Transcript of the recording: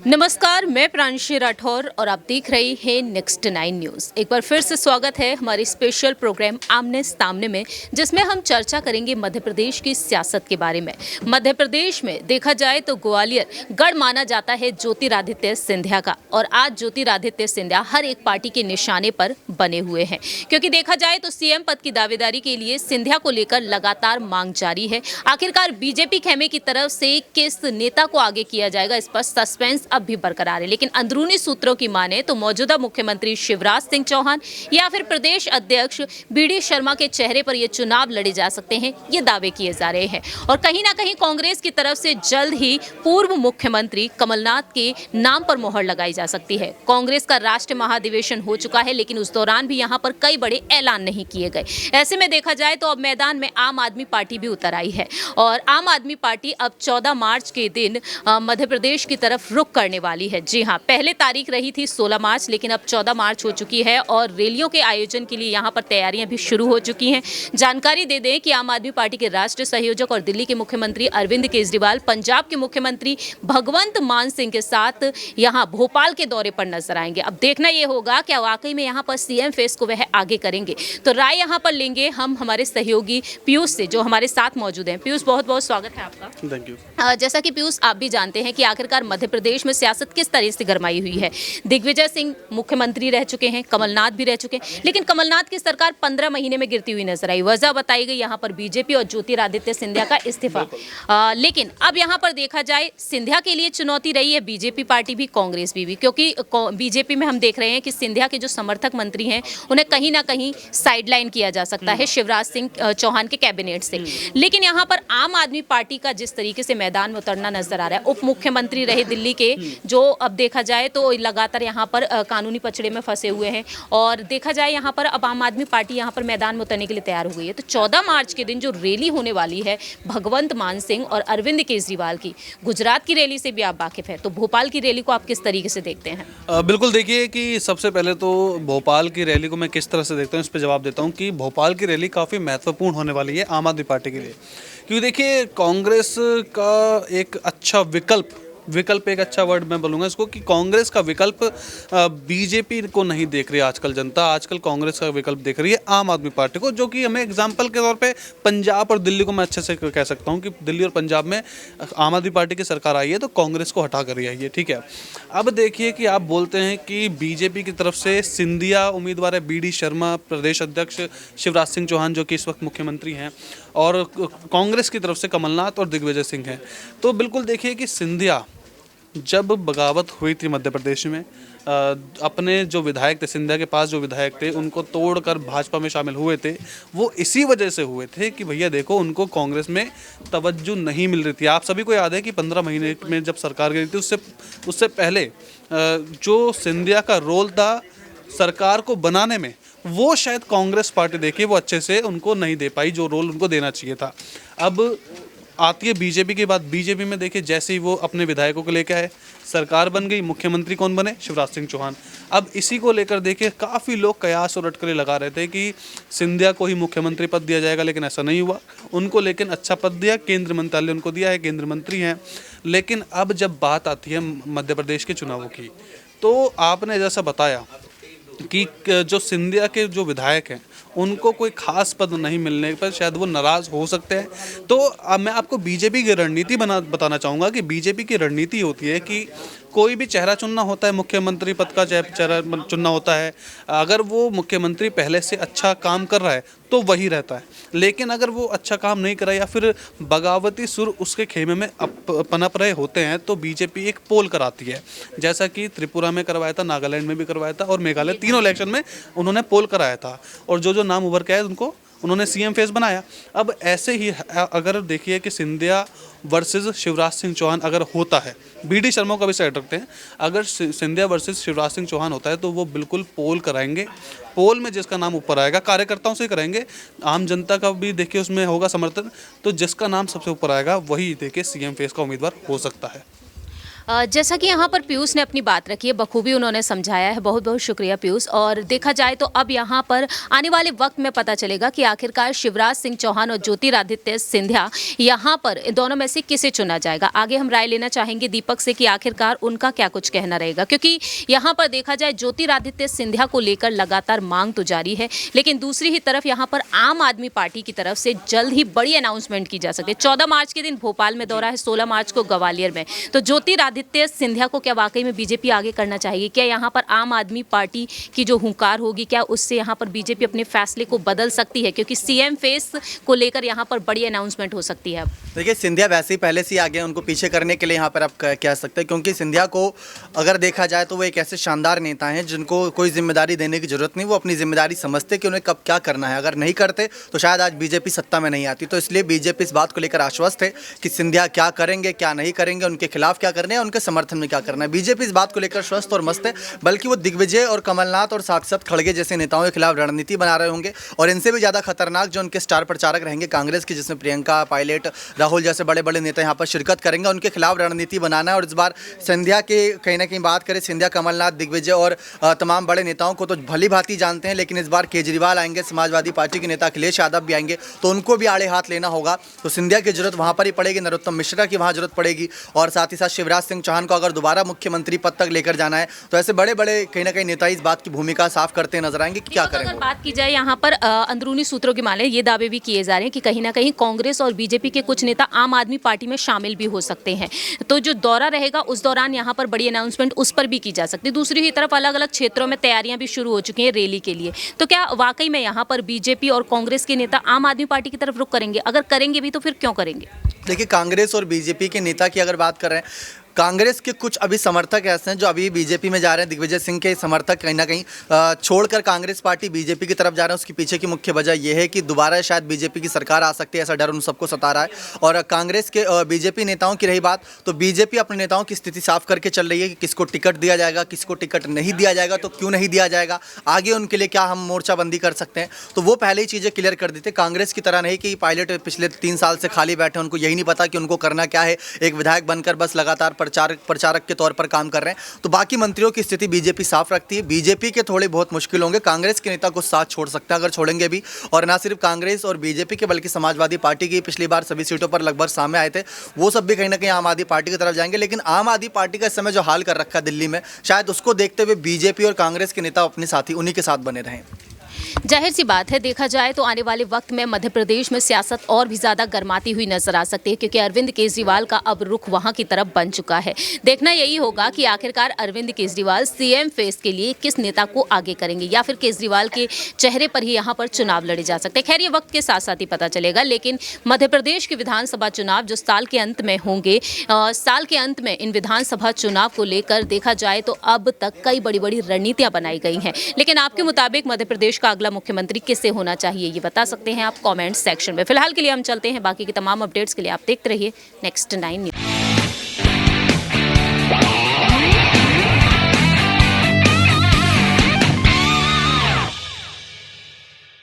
नमस्कार, मैं प्रांशी राठौर और आप देख रहे हैं नेक्स्ट 9 न्यूज़। एक बार फिर से स्वागत है हमारी स्पेशल प्रोग्राम आमने सामने में, जिसमें हम चर्चा करेंगे मध्य प्रदेश की सियासत के बारे में। मध्य प्रदेश में देखा जाए तो ग्वालियर गढ़ माना जाता है ज्योतिरादित्य सिंधिया का, और आज ज्योतिरादित्य सिंधिया हर एक पार्टी के निशाने पर बने हुए हैं, क्योंकि देखा जाए तो सीएम पद की दावेदारी के लिए सिंधिया को लेकर लगातार मांग जारी है। आखिरकार बीजेपी खेमे की तरफ से किस नेता को आगे किया जाएगा, इस पर सस्पेंस अब भी बरकरार है। लेकिन अंदरूनी सूत्रों की माने तो मौजूदा मुख्यमंत्री शिवराज सिंह चौहान या फिर प्रदेश अध्यक्ष बीडी शर्मा के चेहरे पर ये चुनाव लड़े जा सकते हैं, ये दावे किए जा रहे हैं। और कहीं ना कहीं कांग्रेस की तरफ से जल्द ही पूर्व मुख्यमंत्री कमलनाथ के नाम पर मोहर लगाई जा सकती है। कांग्रेस का राष्ट्रीय महाधिवेशन हो चुका है, लेकिन उस दौरान भी यहाँ पर कई बड़े ऐलान नहीं किए गए। ऐसे में देखा जाए तो अब मैदान में आम आदमी पार्टी भी उतर आई है, और आम आदमी पार्टी अब 14 मार्च के दिन मध्य प्रदेश की तरफ रुख करने वाली है। जी हां, पहले तारीख रही थी 16 मार्च, लेकिन अब 14 मार्च हो चुकी है और रैलियों के आयोजन के लिए यहां पर तैयारियां भी शुरू हो चुकी हैं। जानकारी दे दें कि आम आदमी पार्टी के राष्ट्रीय संयोजक और दिल्ली के मुख्यमंत्री अरविंद केजरीवाल पंजाब के मुख्यमंत्री भगवंत मान सिंह के साथ यहां भोपाल के दौरे पर नजर आएंगे। अब देखना यह होगा क्या वाकई में यहां पर सीएम फेस को वह आगे करेंगे। तो राय यहां पर लेंगे हम हमारे सहयोगी पीयूष से, जो हमारे साथ मौजूद हैं। पीयूष, बहुत बहुत स्वागत है आपका। Thank you. जैसा कि पीयूष आप भी जानते हैं कि आखिरकार मध्य प्रदेश में सियासत किस तरह से गरमाई हुई है। दिग्विजय सिंह मुख्यमंत्री रह चुके हैं, कमलनाथ भी रह चुके हैं, लेकिन कमलनाथ की सरकार 15 महीने में गिरती हुई नजर आई। वजह बताई गई यहाँ पर बीजेपी और ज्योतिरादित्य सिंधिया का इस्तीफा। लेकिन अब यहाँ पर देखा जाए सिंधिया के लिए चुनौती रही है बीजेपी पार्टी भी, कांग्रेस भी, क्योंकि बीजेपी में हम देख रहे हैं कि सिंधिया के जो समर्थक मंत्री हैं उन्हें कहीं ना कहीं साइडलाइन किया जा सकता है शिवराज सिंह चौहान के कैबिनेट से। लेकिन यहाँ पर आम आदमी पार्टी का जिस तरीके से मैदान में उतरना नजर आ रहा है, उप मुख्यमंत्री रहे दिल्ली के, जो अब देखा जाए तो लगातार यहाँ पर कानूनी पचड़े में फंसे हुए हैं, और देखा जाए यहाँ पर अब आम आदमी पार्टी यहाँ पर मैदान में उतरने के लिए तैयार हो गई है। तो 14 मार्च के दिन जो रैली होने वाली है भगवंत मान सिंह और अरविंद केजरीवाल की, गुजरात की रैली से भी आप वाकिफ है, तो भोपाल की रैली को आप किस तरीके से देखते हैं? बिल्कुल, देखिए कि सबसे पहले तो भोपाल की रैली को मैं किस तरह से देखता हूँ, इस पर जवाब देता हूँ कि भोपाल की रैली काफ़ी महत्वपूर्ण होने वाली है आम आदमी पार्टी के लिए, क्योंकि देखिए कांग्रेस का एक अच्छा विकल्प एक अच्छा वर्ड मैं बोलूँगा इसको, कि कांग्रेस का विकल्प बीजेपी को नहीं देख रही आजकल जनता। आजकल कांग्रेस का विकल्प देख रही है आम आदमी पार्टी को, जो कि हमें एग्जाम्पल के तौर पे पंजाब और दिल्ली को मैं अच्छे से कह सकता हूँ कि दिल्ली और पंजाब में आम आदमी पार्टी की सरकार आई है तो कांग्रेस को हटा कर आई है। ठीक है, अब देखिए कि आप बोलते हैं कि बीजेपी की तरफ से सिंधिया उम्मीदवार है, बीडी शर्मा प्रदेश अध्यक्ष, शिवराज सिंह चौहान जो कि इस वक्त मुख्यमंत्री हैं, और कांग्रेस की तरफ से कमलनाथ और दिग्विजय सिंह हैं। तो बिल्कुल देखिए कि सिंधिया जब बगावत हुई थी मध्य प्रदेश में, अपने जो विधायक थे, सिंधिया के पास जो विधायक थे उनको तोड़कर भाजपा में शामिल हुए थे, वो इसी वजह से हुए थे कि भैया देखो उनको कांग्रेस में तवज्जो नहीं मिल रही थी। आप सभी को याद है कि 15 महीने में जब सरकार गिरी थी उससे पहले जो सिंधिया का रोल था सरकार को बनाने में, वो शायद कांग्रेस पार्टी देखिए वो अच्छे से उनको नहीं दे पाई जो रोल उनको देना चाहिए था। अब आती है बीजेपी की बात। बीजेपी में देखिए जैसे ही वो अपने विधायकों को लेकर आए, सरकार बन गई, मुख्यमंत्री कौन बने? शिवराज सिंह चौहान। अब इसी को लेकर देखिए काफ़ी लोग कयास और अटकलें लगा रहे थे कि सिंधिया को ही मुख्यमंत्री पद दिया जाएगा, लेकिन ऐसा नहीं हुआ। उनको लेकिन अच्छा पद दिया, केंद्र मंत्रालय उनको दिया है, केंद्र मंत्री हैं। लेकिन अब जब बात आती है मध्य प्रदेश के चुनावों की, तो आपने जैसा बताया कि जो सिंधिया के जो विधायक हैं उनको कोई खास पद नहीं मिलने पर शायद वो नाराज़ हो सकते हैं। तो अब मैं आपको बीजेपी की रणनीति बताना चाहूँगा कि बीजेपी की रणनीति होती है कि कोई भी चेहरा चुनना होता है, मुख्यमंत्री पद का चेहरा चुनना होता है। अगर वो मुख्यमंत्री पहले से अच्छा काम कर रहा है तो वही रहता है, लेकिन अगर वो अच्छा काम नहीं कर रहा या फिर बगावती सुर उसके खेमे में पनप रहे होते हैं तो बीजेपी एक पोल कराती है, जैसा कि त्रिपुरा में करवाया था, नागालैंड में भी करवाया था और मेघालय, तीनों इलेक्शन में उन्होंने पोल कराया था, और जो नाम उभर के आए उनको उन्होंने सीएम फेस बनाया। अब ऐसे ही अगर देखिए कि सिंधिया वर्सेस शिवराज सिंह चौहान अगर होता है, बीडी शर्मा का भी साइड रखते हैं, अगर सिंधिया वर्सेस शिवराज सिंह चौहान होता है तो वो बिल्कुल पोल कराएंगे। पोल में जिसका नाम ऊपर आएगा, कार्यकर्ताओं से कराएंगे, आम जनता का भी देखिए उसमें होगा समर्थन, तो जिसका नाम सबसे ऊपर आएगा वही देखिए सीएम फेस का उम्मीदवार हो सकता है। जैसा कि यहाँ पर पीयूष ने अपनी बात रखी है, बखूबी उन्होंने समझाया है। बहुत बहुत शुक्रिया पीयूष। और देखा जाए तो अब यहाँ पर आने वाले वक्त में पता चलेगा कि आखिरकार शिवराज सिंह चौहान और ज्योतिरादित्य सिंधिया यहाँ पर दोनों में से किसे चुना जाएगा। आगे हम राय लेना चाहेंगे दीपक से कि आखिरकार उनका क्या कुछ कहना रहेगा, क्योंकि यहाँ पर देखा जाए ज्योतिरादित्य सिंधिया को लेकर लगातार मांग तो जारी है, लेकिन दूसरी ही तरफ यहाँ पर आम आदमी पार्टी की तरफ से जल्द ही बड़ी अनाउंसमेंट की जा सकती है। 14 मार्च के दिन भोपाल में दौरा है, 16 मार्च को ग्वालियर में। तो ज्योतिरादित्य सिंधिया को क्या वाकई में बीजेपी आगे करना चाहिए? क्या यहाँ पर आम आदमी पार्टी की जो हुंकार होगी, क्या उससे यहाँ पर बीजेपी अपने फैसले को बदल सकती है? क्योंकि सीएम फेस को लेकर यहाँ पर बड़ी अनाउंसमेंट हो सकती है। देखिए, सिंधिया वैसे ही पहले से ही आगे हैं, उनको पीछे करने के लिए यहाँ पर आप कह सकते हैं, क्योंकि सिंधिया को अगर देखा जाए तो वो एक ऐसे शानदार नेता हैं जिनको कोई जिम्मेदारी देने की जरूरत नहीं। वो अपनी जिम्मेदारी समझते कि उन्हें कब क्या करना है। अगर नहीं करते तो शायद आज बीजेपी सत्ता में नहीं आती। तो इसलिए बीजेपी इस बात को लेकर आश्वस्त है कि सिंधिया क्या करेंगे, क्या नहीं करेंगे, उनके खिलाफ क्या करना है, उनके समर्थन में क्या करना है। बीजेपी इस बात को लेकर स्वस्थ और मस्त है, बल्कि वो दिग्विजय और कमलनाथ और साक्षात खड़गे जैसे नेताओं के खिलाफ रणनीति बना रहे होंगे। और इनसे भी ज़्यादा खतरनाक जो उनके स्टार प्रचारक रहेंगे कांग्रेस के, जिसमें प्रियंका, पायलट, राहुल जैसे बड़े बड़े नेता यहाँ पर शिरकत करेंगे, उनके खिलाफ रणनीति बनाना है। और इस बार सिंधिया के कहीं ना कहीं बात करें, सिंधिया, कमलनाथ, दिग्विजय और तमाम बड़े नेताओं को तो भली भांति जानते हैं, लेकिन इस बार केजरीवाल आएंगे, समाजवादी पार्टी के नेता अखिलेश यादव भी आएंगे, तो उनको भी आड़े हाथ लेना होगा। तो सिंधिया की जरूरत वहाँ पर ही पड़ेगी, नरोत्तम मिश्रा की वहाँ जरूरत पड़ेगी, और साथ ही साथ शिवराज सिंह चौहान को अगर दोबारा मुख्यमंत्री पद तक लेकर जाना है तो ऐसे बड़े बड़े कहीं ना कहीं नेता इस बात की भूमिका साफ करते नजर आएंगे कि क्या करेंगे। अगर बात की जाए यहाँ पर अंदरूनी सूत्रों की माने ये दावे भी किए जा रहे हैं कि कहीं ना कहीं कांग्रेस और बीजेपी के कुछ नेता आम आदमी पार्टी में शामिल भी हो सकते हैं। तो जो दौरा रहेगा उस दौरान यहाँ पर बड़ी अनाउंसमेंट उस पर भी की जा सकती है। दूसरी ही तरफ अलग अलग क्षेत्रों में तैयारियां भी शुरू हो चुकी हैं रैली के लिए। तो क्या वाकई में यहाँ पर बीजेपी और कांग्रेस के नेता आम आदमी पार्टी की तरफ रुख करेंगे? अगर करेंगे भी तो फिर क्यों करेंगे? देखिए, कांग्रेस और बीजेपी के नेता की अगर बात कर रहे हैं, कांग्रेस के कुछ अभी समर्थक ऐसे हैं जो अभी बीजेपी में जा रहे हैं। दिग्विजय सिंह के समर्थक कहीं ना कहीं छोड़कर कांग्रेस पार्टी बीजेपी की तरफ जा रहे हैं। उसके पीछे की मुख्य वजह यह है कि दोबारा शायद बीजेपी की सरकार आ सकती है, ऐसा डर उन सबको सता रहा है। और कांग्रेस के बीजेपी नेताओं की रही बात, तो बीजेपी अपने नेताओं की स्थिति साफ करके चल रही है कि किसको टिकट दिया जाएगा, किसको टिकट नहीं दिया जाएगा, तो क्यों नहीं दिया जाएगा, आगे उनके लिए क्या हम मोर्चाबंदी कर सकते हैं। तो वो पहले ही चीज़ें क्लियर कर देते। कांग्रेस की तरह नहीं कि पायलट पिछले 3 साल से खाली बैठे, उनको यही नहीं पता कि उनको करना क्या है। एक विधायक बनकर बस लगातार प्रचारक के तौर पर काम कर रहे हैं। तो बाकी मंत्रियों की स्थिति बीजेपी साफ रखती है। बीजेपी के थोड़े बहुत मुश्किल होंगे, कांग्रेस के नेता को साथ छोड़ सकते हैं अगर छोड़ेंगे भी। और ना सिर्फ कांग्रेस और बीजेपी के, बल्कि समाजवादी पार्टी की पिछली बार सभी सीटों पर लगभग सामने आए थे, वो सब भी कहीं ना कहीं आम आदमी पार्टी की तरफ जाएंगे। लेकिन आम आदमी पार्टी का इस समय जो हाल कर रखा है दिल्ली में, शायद उसको देखते हुए बीजेपी और कांग्रेस के नेता अपने साथी उन्हीं के साथ बने रहें। जाहिर सी बात है, देखा जाए तो आने वाले वक्त में मध्य प्रदेश में सियासत और भी ज़्यादा गर्माती हुई नजर आ सकती है, क्योंकि अरविंद केजरीवाल का अब रुख वहां की तरफ बन चुका है। देखना यही होगा कि आखिरकार अरविंद केजरीवाल सीएम फेस के लिए किस नेता को आगे करेंगे, या फिर केजरीवाल के चेहरे पर ही यहाँ पर चुनाव लड़े जा सकते हैं। खैर, ये वक्त के साथ साथ ही पता चलेगा। लेकिन मध्य प्रदेश के विधानसभा चुनाव जो साल के अंत में होंगे, साल के अंत में इन विधानसभा चुनाव को लेकर देखा जाए तो अब तक कई बड़ी बड़ी रणनीतियां बनाई गई हैं। लेकिन आपके मुताबिक मध्य प्रदेश का अगला मुख्यमंत्री किससे होना चाहिए, ये बता सकते हैं आप कमेंट सेक्शन में। फिलहाल के लिए हम चलते हैं, बाकी की तमाम अपडेट्स के लिए आप देखते रहिए नेक्स्ट 9 न्यूज़।